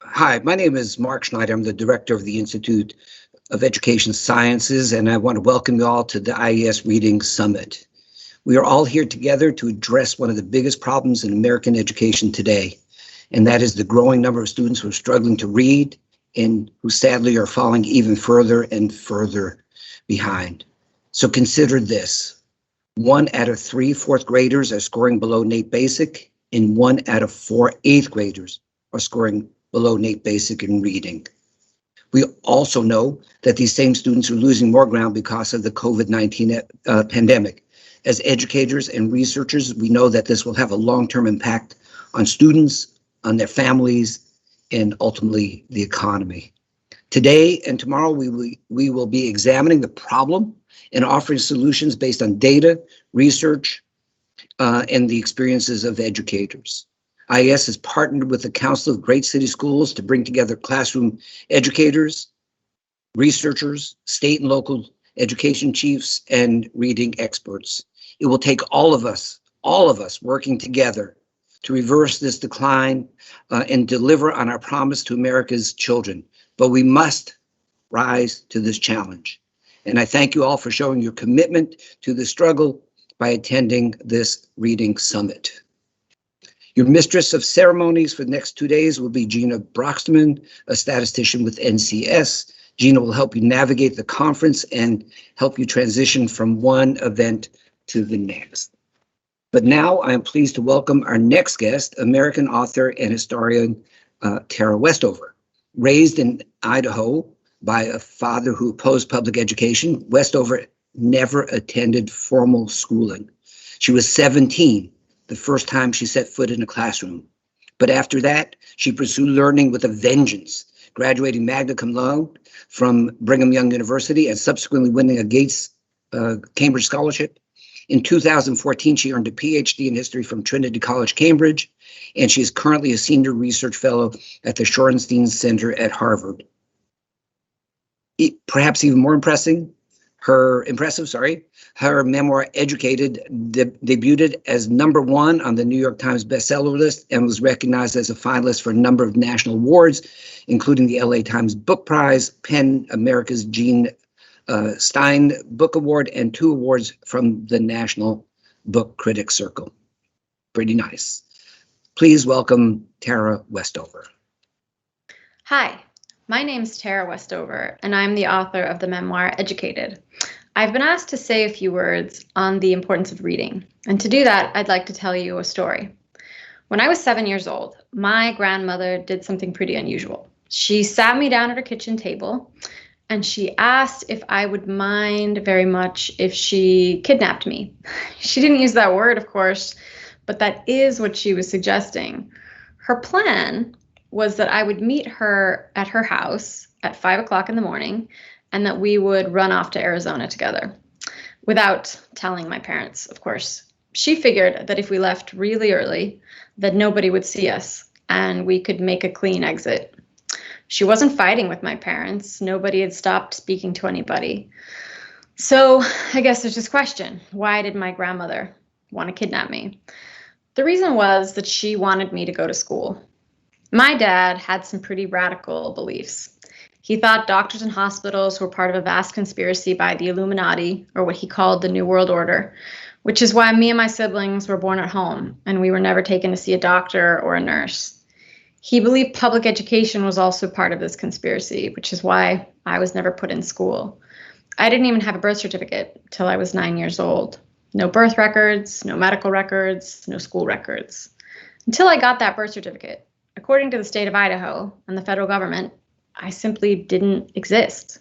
Hi, my name is Mark Schneider. I'm the director of the Institute of Education Sciences, and I want to welcome you all to the IES Reading Summit. We are all here together to address one of the biggest problems in American education today, and that is the growing number of students who are struggling to read and who sadly are falling even further and further behind. So consider this. 1 out of 3 fourth graders are scoring below NAEP Basic, and 1 out of 4 eighth graders are scoring below NAEP Basic in reading. We also know that these same students are losing more ground because of the COVID-19 pandemic. As educators and researchers, we know that this will have a long-term impact on students, on their families, and ultimately the economy. Today and tomorrow, we will be examining the problem and offering solutions based on data, research, and the experiences of educators. IES has partnered with the Council of Great City Schools to bring together classroom educators, researchers, state and local education chiefs, and reading experts. It will take all of us working together to reverse this decline and deliver on our promise to America's children. But we must rise to this challenge. And I thank you all for showing your commitment to the struggle by attending this reading summit. Your mistress of ceremonies for the next 2 days will be Gina Broxman, a statistician with NCS. Gina will help you navigate the conference and help you transition from one event to the next. But now I am pleased to welcome our next guest, American author and historian Tara Westover. Raised in Idaho by a father who opposed public education, Westover never attended formal schooling. She was 17 the first time she set foot in a classroom. But after that, she pursued learning with a vengeance, graduating magna cum laude from Brigham Young University and subsequently winning a Gates Cambridge Scholarship. In 2014, she earned a PhD in history from Trinity College, Cambridge, and she is currently a senior research fellow at the Shorenstein Center at Harvard. Perhaps even more impressive, her memoir, Educated, debuted as #1 on the New York Times bestseller list and was recognized as a finalist for a number of national awards, including the LA Times Book Prize, PEN America's Gene Stein Book Award, and 2 awards from the National Book Critics Circle. Pretty nice. Please welcome Tara Westover. Hi. My name's Tara Westover, and I'm the author of the memoir, Educated. I've been asked to say a few words on the importance of reading, and to do that, I'd like to tell you a story. When I was 7 years old, my grandmother did something pretty unusual. She sat me down at her kitchen table, and she asked if I would mind very much if she kidnapped me. She didn't use that word, of course, but that is what she was suggesting. Her plan was that I would meet her at her house at 5 o'clock in the morning and that we would run off to Arizona together without telling my parents, of course. She figured that if we left really early, that nobody would see us and we could make a clean exit. She wasn't fighting with my parents. Nobody had stopped speaking to anybody. So I guess there's this question. Why did my grandmother want to kidnap me? The reason was that she wanted me to go to school. My dad had some pretty radical beliefs. He thought doctors and hospitals were part of a vast conspiracy by the Illuminati, or what he called the New World Order, which is why me and my siblings were born at home, and we were never taken to see a doctor or a nurse. He believed public education was also part of this conspiracy, which is why I was never put in school. I didn't even have a birth certificate till I was 9 years old. No birth records, no medical records, no school records. Until I got that birth certificate. According to the state of Idaho and the federal government, I simply didn't exist.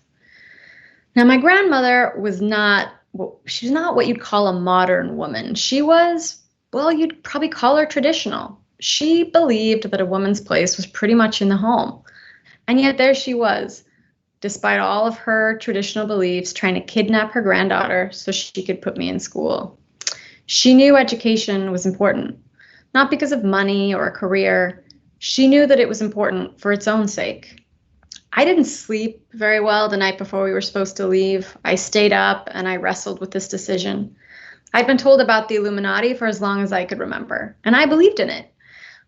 Now, my grandmother was not what you'd call a modern woman. She was, well, you'd probably call her traditional. She believed that a woman's place was pretty much in the home. And yet there she was, despite all of her traditional beliefs, trying to kidnap her granddaughter so she could put me in school. She knew education was important, not because of money or a career. She knew that it was important for its own sake. I didn't sleep very well the night before we were supposed to leave. I stayed up and I wrestled with this decision. I'd been told about the Illuminati for as long as I could remember, and I believed in it.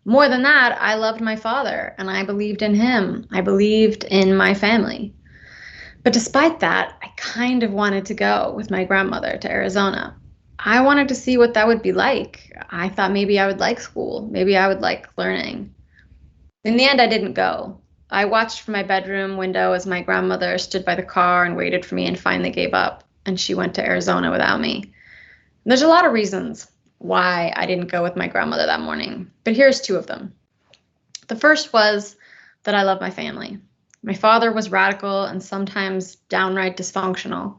More than that, I loved my father and I believed in him. I believed in my family. But despite that, I kind of wanted to go with my grandmother to Arizona. I wanted to see what that would be like. I thought maybe I would like school. Maybe I would like learning. In the end, I didn't go. I watched from my bedroom window as my grandmother stood by the car and waited for me and finally gave up, and she went to Arizona without me. There's a lot of reasons why I didn't go with my grandmother that morning, but here's two of them. The first was that I love my family. My father was radical and sometimes downright dysfunctional,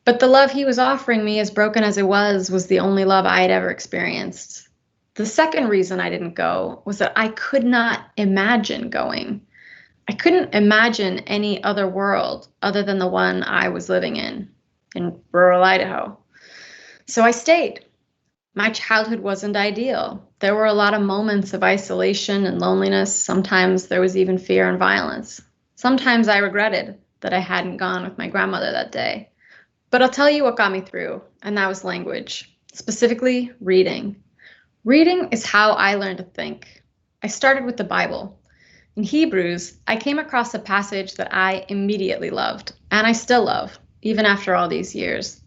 but the love he was offering me, as broken as it was the only love I had ever experienced. The second reason I didn't go was that I could not imagine going. I couldn't imagine any other world other than the one I was living in rural Idaho. So I stayed. My childhood wasn't ideal. There were a lot of moments of isolation and loneliness. Sometimes there was even fear and violence. Sometimes I regretted that I hadn't gone with my grandmother that day. But I'll tell you what got me through, and that was language, specifically reading. Reading is how I learned to think. I started with the Bible. In Hebrews, I came across a passage that I immediately loved, and I still love, even after all these years.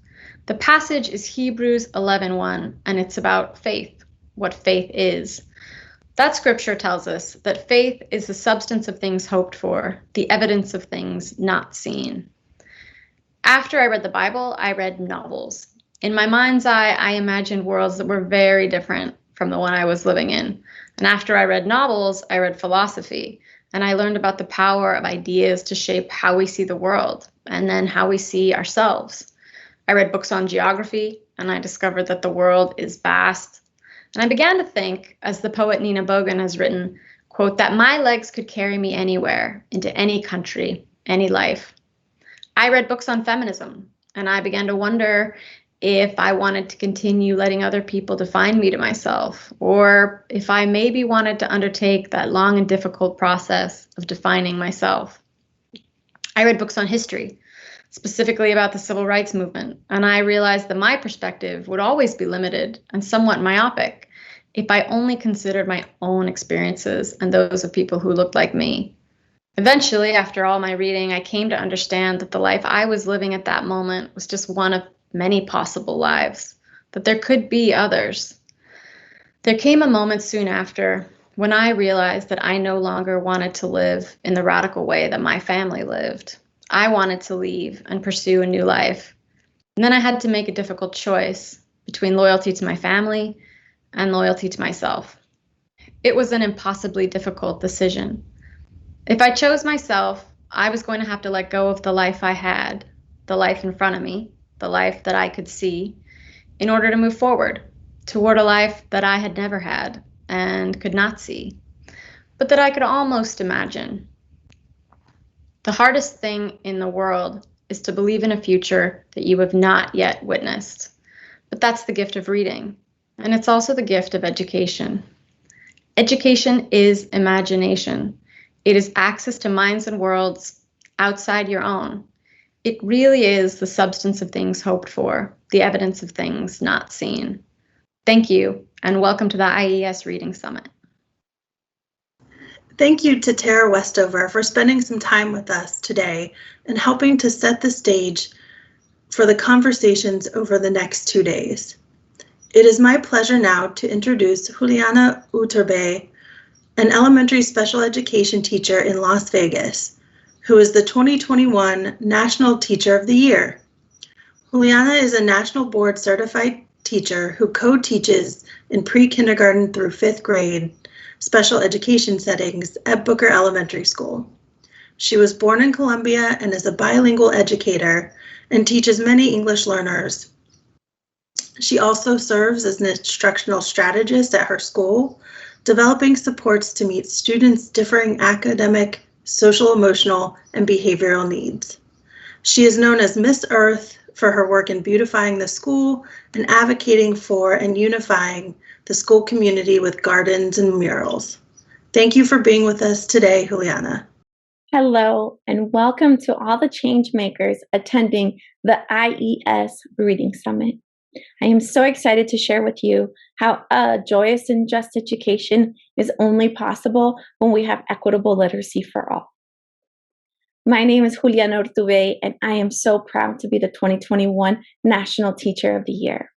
The passage is Hebrews 11:1, and it's about faith, what faith is. That scripture tells us that faith is the substance of things hoped for, the evidence of things not seen. After I read the Bible, I read novels. In my mind's eye, I imagined worlds that were very different from the one I was living in. And after I read novels, I read philosophy, and I learned about the power of ideas to shape how we see the world, and then how we see ourselves. I read books on geography, and I discovered that the world is vast. And I began to think, as the poet Nina Bogan has written, quote, that my legs could carry me anywhere, into any country, any life. I read books on feminism, and I began to wonder if I wanted to continue letting other people define me to myself, or if I maybe wanted to undertake that long and difficult process of defining myself. I read books on history, specifically about the civil rights movement, and I realized that my perspective would always be limited and somewhat myopic if I only considered my own experiences and those of people who looked like me. Eventually, after all my reading, I came to understand that the life I was living at that moment was just one of many possible lives, that there could be others. There came a moment soon after when I realized that I no longer wanted to live in the radical way that my family lived. I wanted to leave and pursue a new life. And then I had to make a difficult choice between loyalty to my family and loyalty to myself. It was an impossibly difficult decision. If I chose myself, I was going to have to let go of the life I had, the life in front of me, the life that I could see, in order to move forward toward a life that I had never had and could not see, but that I could almost imagine. The hardest thing in the world is to believe in a future that you have not yet witnessed. But that's the gift of reading, and it's also the gift of education. Education is imagination. It is access to minds and worlds outside your own. It really is the substance of things hoped for, the evidence of things not seen. Thank you, and welcome to the IES Reading Summit. Thank you to Tara Westover for spending some time with us today and helping to set the stage for the conversations over the next 2 days. It is my pleasure now to introduce Juliana Urtubey, an elementary special education teacher in Las Vegas, who is the 2021 National Teacher of the Year. Juliana is a national board certified teacher who co-teaches in pre-kindergarten through 5th grade special education settings at Booker Elementary School. She was born in Colombia and is a bilingual educator and teaches many English learners. She also serves as an instructional strategist at her school, developing supports to meet students' differing academic, social, emotional, and behavioral needs. She is known as Miss Earth for her work in beautifying the school and advocating for and unifying the school community with gardens and murals. Thank you for being with us today, Juliana. Hello, and welcome to all the change makers attending the IES Reading Summit. I am so excited to share with you how a joyous and just education is only possible when we have equitable literacy for all. My name is Juliana Urtubey, and I am so proud to be the 2021 National Teacher of the Year.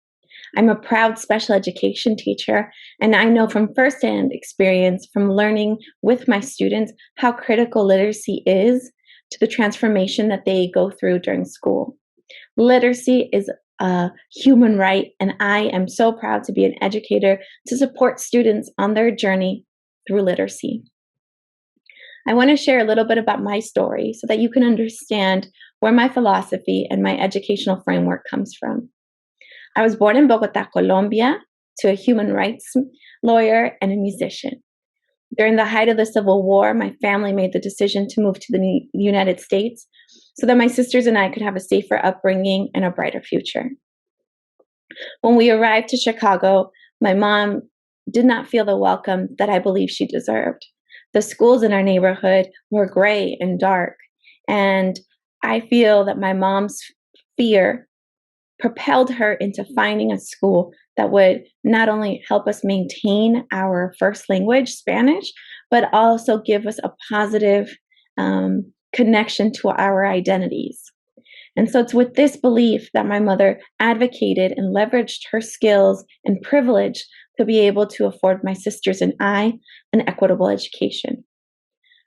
I'm a proud special education teacher, and I know from firsthand experience from learning with my students how critical literacy is to the transformation that they go through during school. Literacy is a human right, and I am so proud to be an educator to support students on their journey through literacy. I want to share a little bit about my story so that you can understand where my philosophy and my educational framework comes from. I was born in Bogota, Colombia, to a human rights lawyer and a musician. During the height of the Civil War, my family made the decision to move to the United States so that my sisters and I could have a safer upbringing and a brighter future. When we arrived to Chicago, my mom did not feel the welcome that I believe she deserved. The schools in our neighborhood were gray and dark, and I feel that my mom's fear propelled her into finding a school that would not only help us maintain our first language, Spanish, but also give us a positive connection to our identities. And so it's with this belief that my mother advocated and leveraged her skills and privilege to be able to afford my sisters and I an equitable education.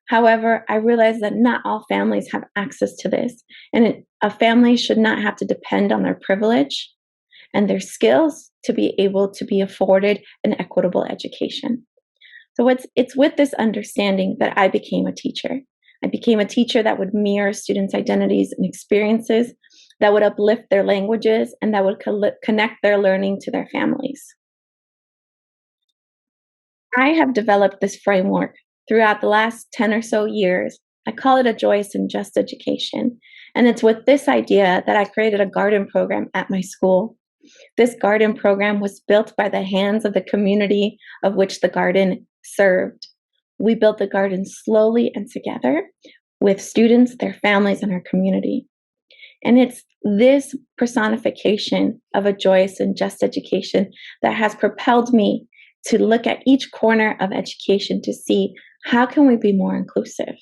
However, I realized that not all families have access to this, and a family should not have to depend on their privilege and their skills to be able to be afforded an equitable education. So it's with this understanding that I became a teacher. I became a teacher that would mirror students' identities and experiences, that would uplift their languages, and that would connect their learning to their families. I have developed this framework throughout the last 10 or so years. I call it a joyous and just education. And it's with this idea that I created a garden program at my school. This garden program was built by the hands of the community of which the garden served. We built the garden slowly and together with students, their families, and our community. And it's this personification of a joyous and just education that has propelled me to look at each corner of education to see how can we be more inclusive?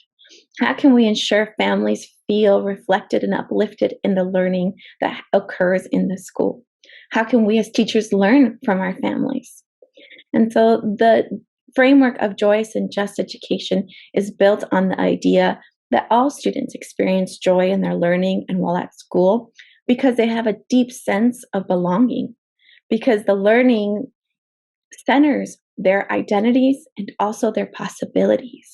How can we ensure families feel reflected and uplifted in the learning that occurs in the school? How can we as teachers learn from our families? And so the framework of joyous and just education is built on the idea that all students experience joy in their learning and while at school because they have a deep sense of belonging, because the learning centers their identities and also their possibilities.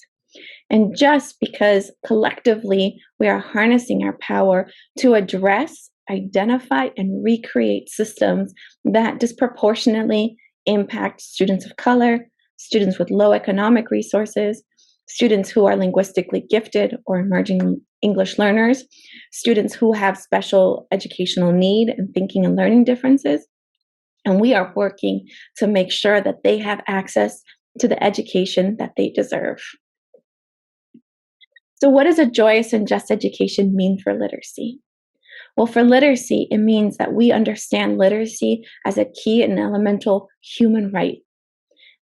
And just because collectively we are harnessing our power to address, identify, and recreate systems that disproportionately impact students of color, students with low economic resources, students who are linguistically gifted or emerging English learners, students who have special educational need and thinking and learning differences. And we are working to make sure that they have access to the education that they deserve. So what does a joyous and just education mean for literacy? Well, for literacy, it means that we understand literacy as a key and elemental human right.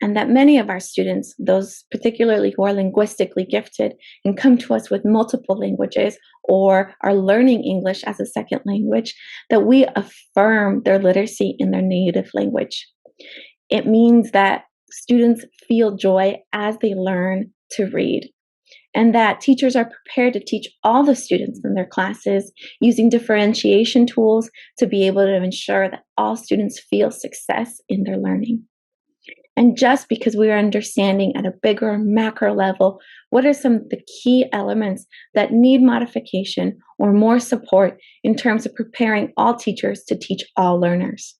And that many of our students, those particularly who are linguistically gifted and come to us with multiple languages or are learning English as a second language, that we affirm their literacy in their native language. It means that students feel joy as they learn to read, and that teachers are prepared to teach all the students in their classes using differentiation tools to be able to ensure that all students feel success in their learning. And just because we are understanding at a bigger macro level, what are some of the key elements that need modification or more support in terms of preparing all teachers to teach all learners?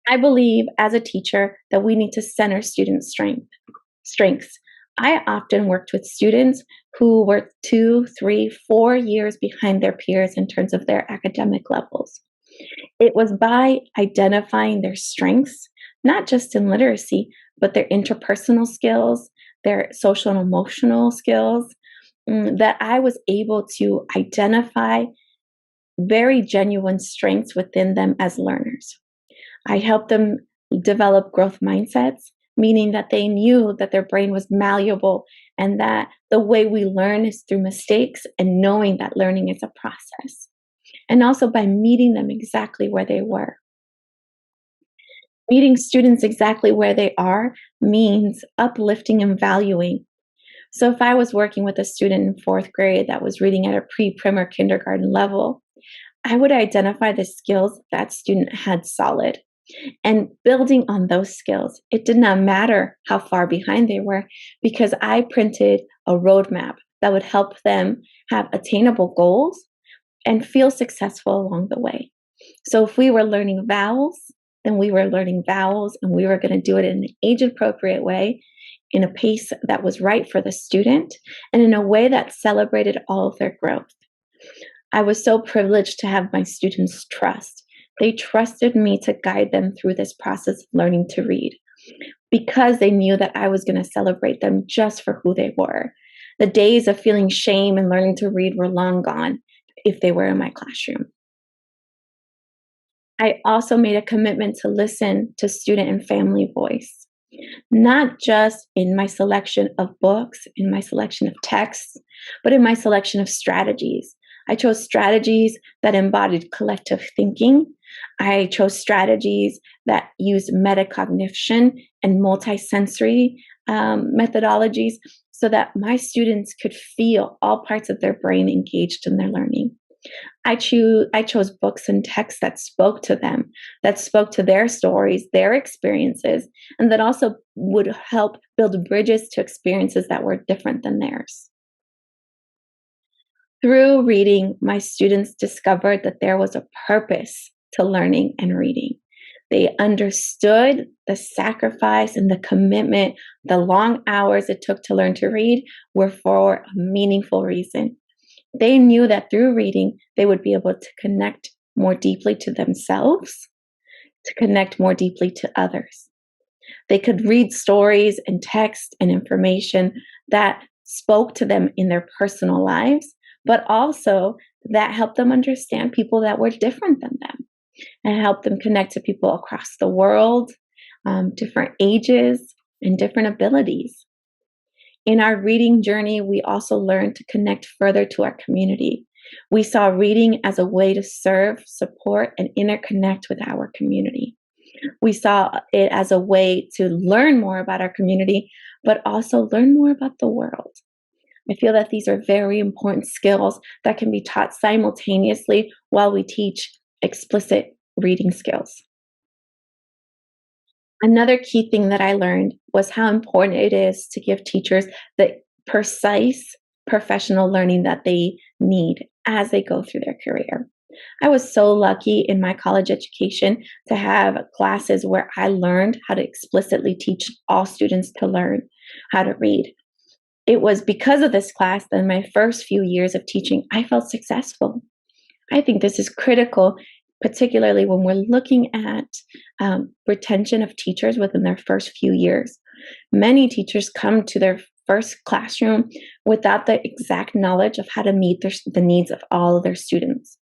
I believe as a teacher that we need to center student strengths. I often worked with students who were 2, 3, 4 years behind their peers in terms of their academic levels. It was by identifying their strengths, not just in literacy, but their interpersonal skills, their social and emotional skills, that I was able to identify very genuine strengths within them as learners. I helped them develop growth mindsets, meaning that they knew that their brain was malleable and that the way we learn is through mistakes and knowing that learning is a process. And also by meeting them exactly where they were. Meeting students exactly where they are means uplifting and valuing. So if I was working with a student in 4th grade that was reading at a pre-prim or kindergarten level, I would identify the skills that student had solid and building on those skills. It did not matter how far behind they were because I printed a roadmap that would help them have attainable goals and feel successful along the way. So if we were learning vowels, then we were learning vowels and we were going to do it in an age-appropriate way, in a pace that was right for the student, and in a way that celebrated all of their growth. I was so privileged to have my students' trust. They trusted me to guide them through this process of learning to read because they knew that I was going to celebrate them just for who they were. The days of feeling shame and learning to read were long gone if they were in my classroom. I also made a commitment to listen to student and family voice, not just in my selection of books, in my selection of texts, but in my selection of strategies. I chose strategies that embodied collective thinking. I chose strategies that used metacognition and multisensory methodologies so that my students could feel all parts of their brain engaged in their learning. I chose books and texts that spoke to them, that spoke to their stories, their experiences, and that also would help build bridges to experiences that were different than theirs. Through reading, my students discovered that there was a purpose to learning and reading. They understood the sacrifice and the commitment, the long hours it took to learn to read were for a meaningful reason. They knew that through reading, they would be able to connect more deeply to themselves, to connect more deeply to others. They could read stories and text and information that spoke to them in their personal lives, but also that helped them understand people that were different than them and helped them connect to people across the world, different ages, and different abilities. In our reading journey, we also learned to connect further to our community. We saw reading as a way to serve, support, and interconnect with our community. We saw it as a way to learn more about our community, but also learn more about the world. I feel that these are very important skills that can be taught simultaneously while we teach explicit reading skills. Another key thing that I learned was how important it is to give teachers the precise professional learning that they need as they go through their career. I was so lucky in my college education to have classes where I learned how to explicitly teach all students to learn how to read. It was because of this class that in my first few years of teaching, I felt successful. I think this is critical, particularly when we're looking at retention of teachers within their first few years. Many teachers come to their first classroom without the exact knowledge of how to meet the needs of all of their students.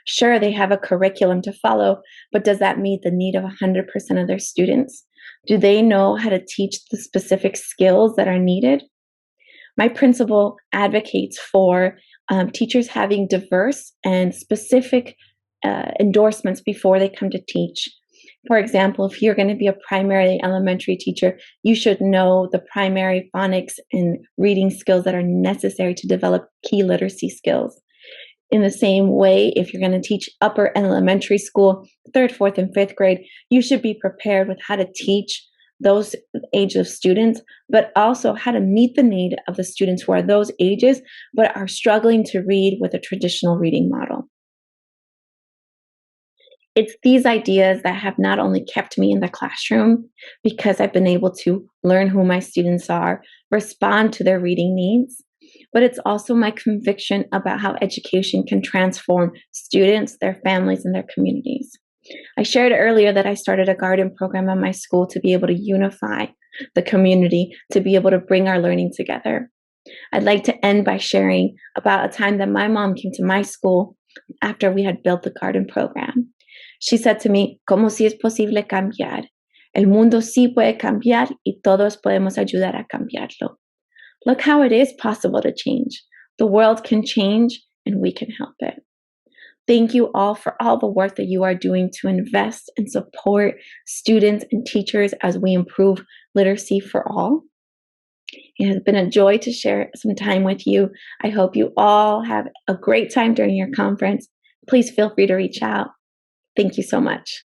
Sure, they have a curriculum to follow, but does that meet the need of 100% of their students? Do they know how to teach the specific skills that are needed? My principal advocates for teachers having diverse and specific endorsements before they come to teach. For example, if you're going to be a primary elementary teacher, you should know the primary phonics and reading skills that are necessary to develop key literacy skills. In the same way, if you're going to teach upper elementary school, 3rd, 4th, and 5th grade, you should be prepared with how to teach those ages of students, but also how to meet the need of the students who are those ages, but are struggling to read with a traditional reading model. It's these ideas that have not only kept me in the classroom because I've been able to learn who my students are, respond to their reading needs, but it's also my conviction about how education can transform students, their families, and their communities. I shared earlier that I started a garden program at my school to be able to unify the community, to be able to bring our learning together. I'd like to end by sharing about a time that my mom came to my school after we had built the garden program. She said to me, ¿Cómo si es posible cambiar? El mundo sí puede cambiar y todos podemos ayudar a cambiarlo. Look how it is possible to change. The world can change and we can help it. Thank you all for all the work that you are doing to invest and support students and teachers as we improve literacy for all. It has been a joy to share some time with you. I hope you all have a great time during your conference. Please feel free to reach out. Thank you so much.